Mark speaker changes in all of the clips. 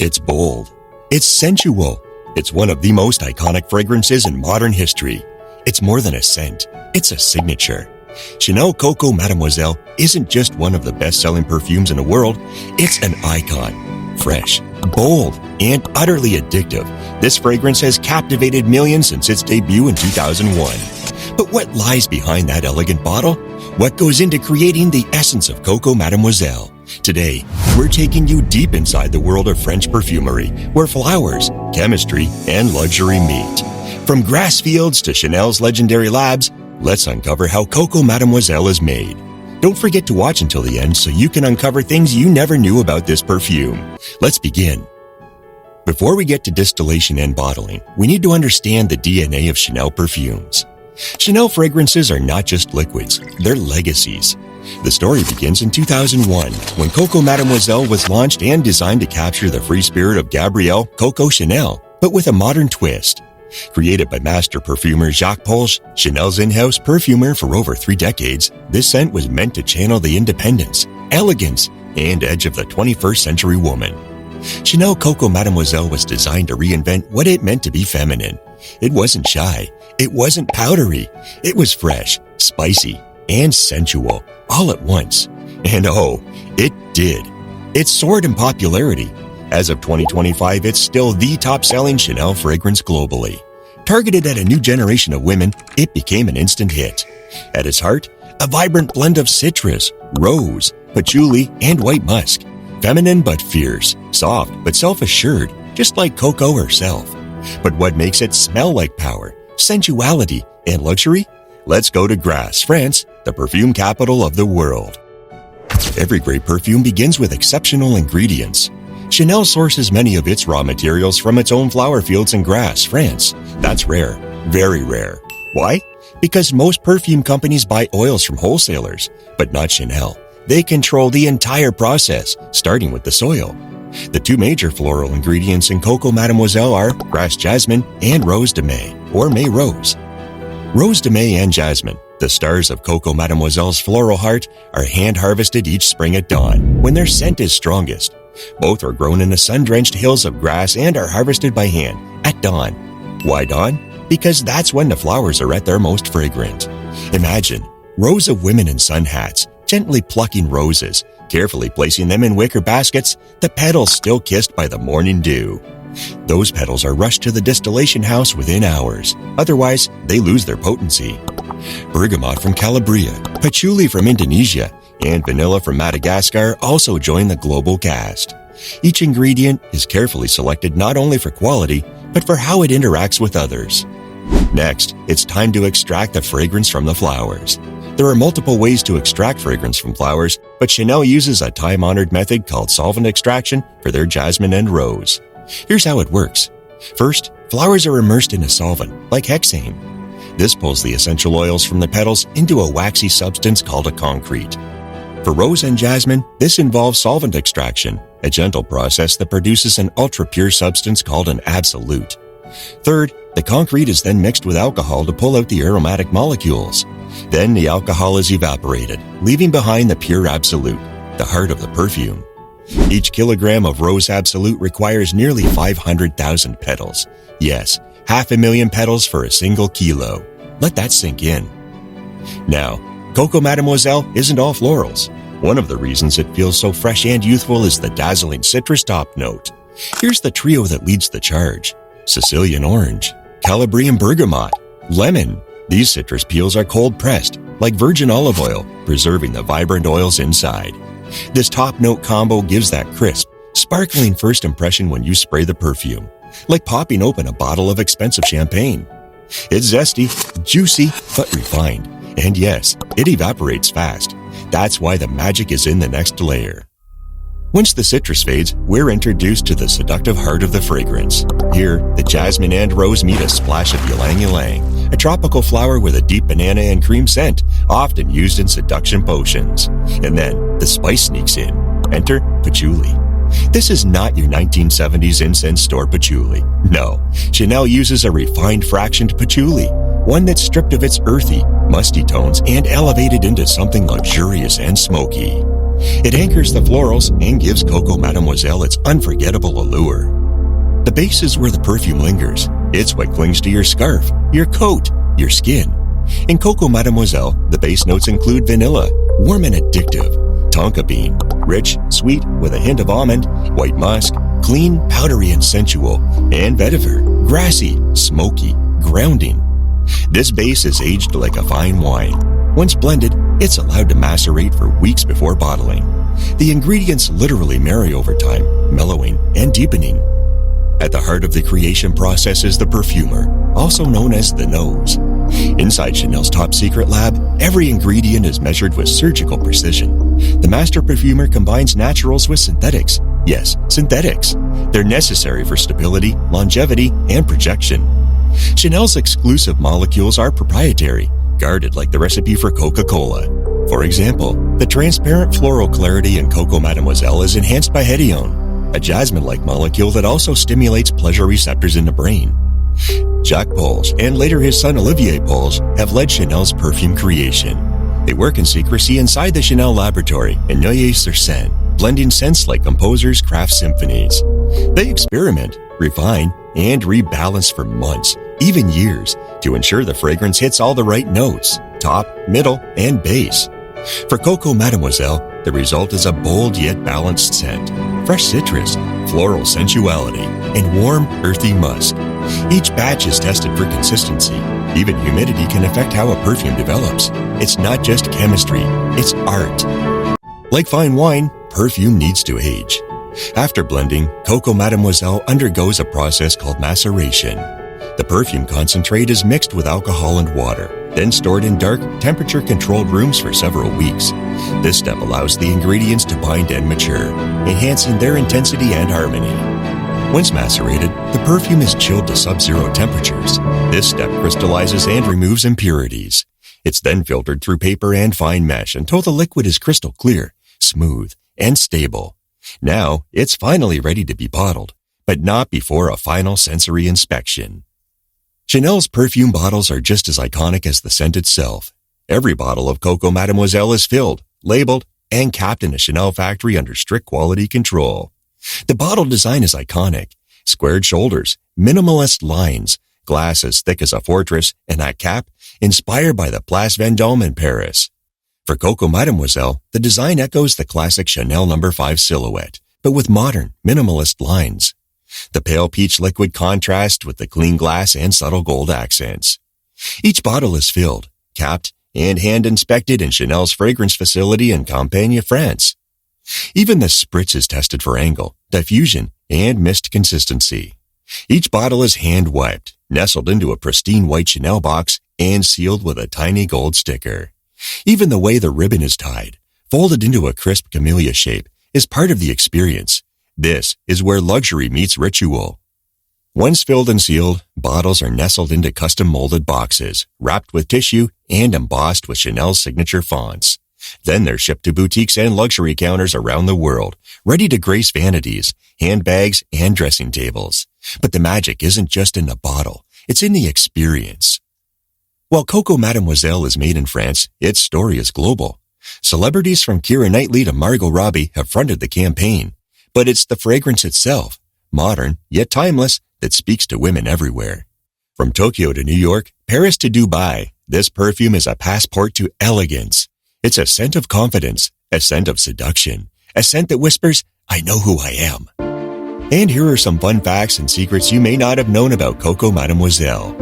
Speaker 1: It's bold. It's sensual. It's one of the most iconic fragrances in modern history. It's more than a scent. It's a signature. Chanel Coco Mademoiselle isn't just one of the best-selling perfumes in the world. It's an icon. Fresh, bold, and utterly addictive, this fragrance has captivated millions since its debut in 2001. But what lies behind that elegant bottle? What goes into creating the essence of Coco Mademoiselle? Today, we're taking you deep inside the world of French perfumery, where flowers, chemistry, and luxury meet. From Grasse fields to Chanel's legendary labs, let's uncover how Coco Mademoiselle is made. Don't forget to watch until the end so you can uncover things you never knew about this perfume. Let's begin. Before we get to distillation and bottling, we need to understand the DNA of Chanel perfumes. Chanel fragrances are not just liquids, they're legacies. The story begins in 2001 when Coco Mademoiselle was launched and designed to capture the free spirit of Gabrielle Coco Chanel, but with a modern twist. Created by master perfumer Jacques Polge, Chanel's in-house perfumer for over 3 decades, this scent was meant to channel the independence, elegance, and edge of the 21st century woman. Chanel Coco Mademoiselle was designed to reinvent what it meant to be feminine. It wasn't shy. It wasn't powdery. It was fresh, spicy, and sensual, all at once. And oh, it did. It soared in popularity. As of 2025, it's still the top-selling Chanel fragrance globally. Targeted at a new generation of women, it became an instant hit. At its heart, a vibrant blend of citrus, rose, patchouli, and white musk. Feminine but fierce, soft but self-assured, just like Coco herself. But what makes it smell like power, sensuality, and luxury? Let's go to Grasse, France, the perfume capital of the world. Every great perfume begins with exceptional ingredients. Chanel sources many of its raw materials from its own flower fields in Grasse, France. That's rare, very rare. Why? Because most perfume companies buy oils from wholesalers, but not Chanel. They control the entire process, starting with the soil. The 2 major floral ingredients in Coco Mademoiselle are Grasse Jasmine and Rose de May, or May Rose. Rose de May and Jasmine, the stars of Coco Mademoiselle's floral heart, are hand-harvested each spring at dawn, when their scent is strongest. Both are grown in the sun-drenched hills of Grasse and are harvested by hand, at dawn. Why dawn? Because that's when the flowers are at their most fragrant. Imagine rows of women in sun hats, gently plucking roses, carefully placing them in wicker baskets, the petals still kissed by the morning dew. Those petals are rushed to the distillation house within hours. Otherwise, they lose their potency. Bergamot from Calabria, patchouli from Indonesia, and vanilla from Madagascar also join the global cast. Each ingredient is carefully selected not only for quality, but for how it interacts with others. Next, it's time to extract the fragrance from the flowers. There are multiple ways to extract fragrance from flowers, but Chanel uses a time-honored method called solvent extraction for their jasmine and rose. Here's how it works. First, flowers are immersed in a solvent, like hexane. This pulls the essential oils from the petals into a waxy substance called a concrete. For rose and jasmine, this involves solvent extraction, a gentle process that produces an ultra-pure substance called an absolute. Third, the concrete is then mixed with alcohol to pull out the aromatic molecules. Then the alcohol is evaporated, leaving behind the pure absolute, the heart of the perfume. Each kilogram of rose absolute requires nearly 500,000 petals. Yes, 500,000 petals for a single kilo. Let that sink in. Now, Coco Mademoiselle isn't all florals. One of the reasons it feels so fresh and youthful is the dazzling citrus top note. Here's the trio that leads the charge. Sicilian orange, Calabrian bergamot, lemon. These citrus peels are cold-pressed, like virgin olive oil, preserving the vibrant oils inside. This top note combo gives that crisp, sparkling first impression when you spray the perfume, like popping open a bottle of expensive champagne. It's zesty, juicy, but refined. And yes, it evaporates fast. That's why the magic is in the next layer. Once the citrus fades, we're introduced to the seductive heart of the fragrance. Here, the jasmine and rose meet a splash of ylang-ylang, a tropical flower with a deep banana and cream scent, often used in seduction potions. And then, the spice sneaks in. Enter patchouli. This is not your 1970s incense store patchouli. No, Chanel uses a refined fractioned patchouli, one that's stripped of its earthy, musty tones and elevated into something luxurious and smoky. It anchors the florals and gives Coco Mademoiselle its unforgettable allure. The base is where the perfume lingers. It's what clings to your scarf, your coat, your skin. In Coco Mademoiselle, the base notes include vanilla, warm and addictive, tonka bean, rich, sweet with a hint of almond, white musk, clean, powdery and sensual, and vetiver, grassy, smoky, grounding. This base is aged like a fine wine. Once blended, it's allowed to macerate for weeks before bottling. The ingredients literally marry over time, mellowing and deepening. At the heart of the creation process is the perfumer, also known as the nose. Inside Chanel's top secret lab, every ingredient is measured with surgical precision. The master perfumer combines naturals with synthetics. Yes, synthetics. They're necessary for stability, longevity, and projection. Chanel's exclusive molecules are proprietary, guarded like the recipe for Coca-Cola. For example, the transparent floral clarity in Coco Mademoiselle is enhanced by hedione, a jasmine-like molecule that also stimulates pleasure receptors in the brain. Jacques Polge and later his son Olivier Polge have led Chanel's perfume creation. They work in secrecy inside the Chanel laboratory in Neuilly-sur-Seine, blending scents like composers craft symphonies. They experiment, refine, and rebalance for months, even years, to ensure the fragrance hits all the right notes, top, middle, and base. For Coco Mademoiselle, the result is a bold yet balanced scent, fresh citrus, floral sensuality, and warm, earthy musk. Each batch is tested for consistency. Even humidity can affect how a perfume develops. It's not just chemistry, it's art. Like fine wine, perfume needs to age. After blending, Coco Mademoiselle undergoes a process called maceration. The perfume concentrate is mixed with alcohol and water, then stored in dark, temperature-controlled rooms for several weeks. This step allows the ingredients to bind and mature, enhancing their intensity and harmony. Once macerated, the perfume is chilled to sub-zero temperatures. This step crystallizes and removes impurities. It's then filtered through paper and fine mesh until the liquid is crystal clear, smooth, and stable. Now, it's finally ready to be bottled, but not before a final sensory inspection. Chanel's perfume bottles are just as iconic as the scent itself. Every bottle of Coco Mademoiselle is filled, labeled, and capped in a Chanel factory under strict quality control. The bottle design is iconic. Squared shoulders, minimalist lines, glass as thick as a fortress, and a cap inspired by the Place Vendôme in Paris. For Coco Mademoiselle, the design echoes the classic Chanel No. 5 silhouette, but with modern, minimalist lines. The pale peach liquid contrasts with the clean glass and subtle gold accents. Each bottle is filled, capped, and hand-inspected in Chanel's fragrance facility in Compiègne, France. Even the spritz is tested for angle, diffusion, and mist consistency. Each bottle is hand-wiped, nestled into a pristine white Chanel box, and sealed with a tiny gold sticker. Even the way the ribbon is tied, folded into a crisp camellia shape, is part of the experience. This is where luxury meets ritual. Once filled and sealed, bottles are nestled into custom-molded boxes, wrapped with tissue and embossed with Chanel's signature fonts. Then they're shipped to boutiques and luxury counters around the world, ready to grace vanities, handbags, and dressing tables. But the magic isn't just in the bottle, it's in the experience. While Coco Mademoiselle is made in France, its story is global. Celebrities from Keira Knightley to Margot Robbie have fronted the campaign. But it's the fragrance itself, modern yet timeless, that speaks to women everywhere. From Tokyo to New York, Paris to Dubai, this perfume is a passport to elegance. It's a scent of confidence, a scent of seduction, a scent that whispers, "I know who I am." And here are some fun facts and secrets you may not have known about Coco Mademoiselle.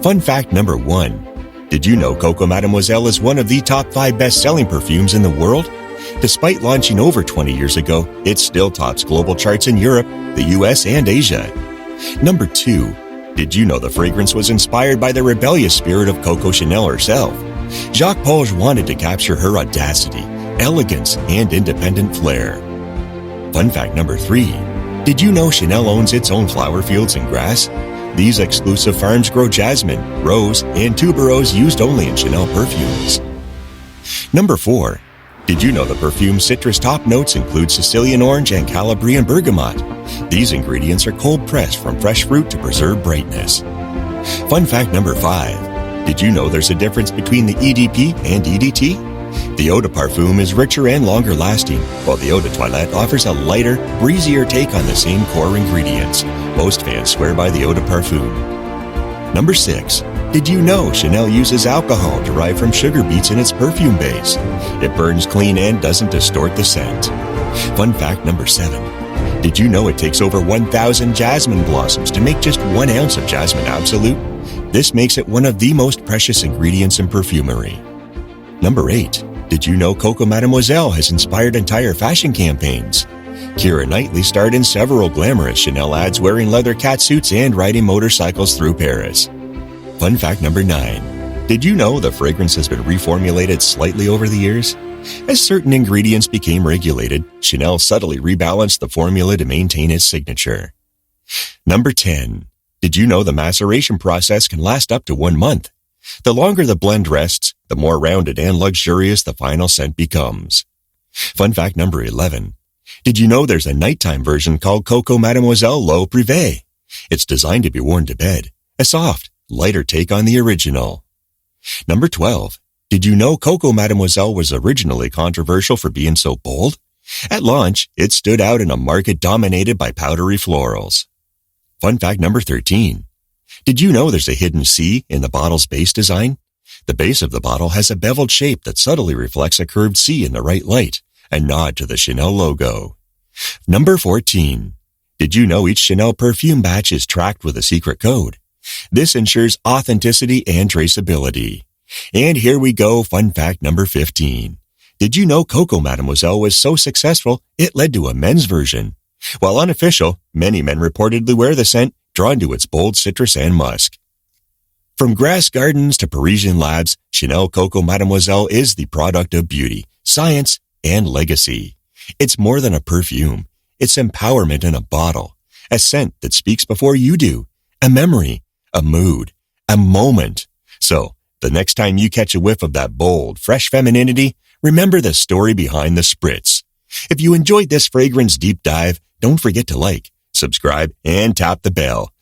Speaker 1: Fun fact number 1. Did you know Coco Mademoiselle is one of the top 5 best-selling perfumes in the world? Despite launching over 20 years ago, it still tops global charts in Europe, the US, and Asia. Number 2. Did you know the fragrance was inspired by the rebellious spirit of Coco Chanel herself? Jacques Polge wanted to capture her audacity, elegance, and independent flair. Fun fact number 3. Did you know Chanel owns its own flower fields in Grasse? These exclusive farms grow jasmine, rose, and tuberose used only in Chanel perfumes. Number 4. Did you know the perfume's citrus top notes include Sicilian orange and Calabrian bergamot? These ingredients are cold-pressed from fresh fruit to preserve brightness. Fun fact number 5. Did you know there's a difference between the EDP and EDT? The Eau de Parfum is richer and longer lasting, while the Eau de Toilette offers a lighter, breezier take on the same core ingredients. Most fans swear by the Eau de Parfum. Number 6. Did you know Chanel uses alcohol derived from sugar beets in its perfume base? It burns clean and doesn't distort the scent. Fun fact number 7. Did you know it takes over 1,000 jasmine blossoms to make just 1 ounce of jasmine absolute? This makes it one of the most precious ingredients in perfumery. Number 8. Did you know Coco Mademoiselle has inspired entire fashion campaigns? Keira Knightley starred in several glamorous Chanel ads wearing leather catsuits and riding motorcycles through Paris. Fun fact number 9. Did you know the fragrance has been reformulated slightly over the years? As certain ingredients became regulated, Chanel subtly rebalanced the formula to maintain its signature. Number 10. Did you know the maceration process can last up to 1 month? The longer the blend rests, the more rounded and luxurious the final scent becomes. Fun fact number 11. Did you know there's a nighttime version called Coco Mademoiselle Eau Privé? It's designed to be worn to bed, a soft, lighter take on the original. Number 12. Did you know Coco Mademoiselle was originally controversial for being so bold? At launch, it stood out in a market dominated by powdery florals. Fun fact number 13. Did you know there's a hidden C in the bottle's base design? The base of the bottle has a beveled shape that subtly reflects a curved C in the right light, a nod to the Chanel logo. Number 14. Did you know each Chanel perfume batch is tracked with a secret code? This ensures authenticity and traceability. And here we go, fun fact number 15. Did you know Coco Mademoiselle was so successful, it led to a men's version? While unofficial, many men reportedly wear the scent, drawn to its bold citrus and musk. From Grasse gardens to Parisian labs, Chanel Coco Mademoiselle is the product of beauty, science, and legacy. It's more than a perfume. It's empowerment in a bottle, a scent that speaks before you do, a memory, a mood, a moment. So, the next time you catch a whiff of that bold, fresh femininity, remember the story behind the spritz. If you enjoyed this fragrance deep dive, don't forget to like, subscribe, and tap the bell.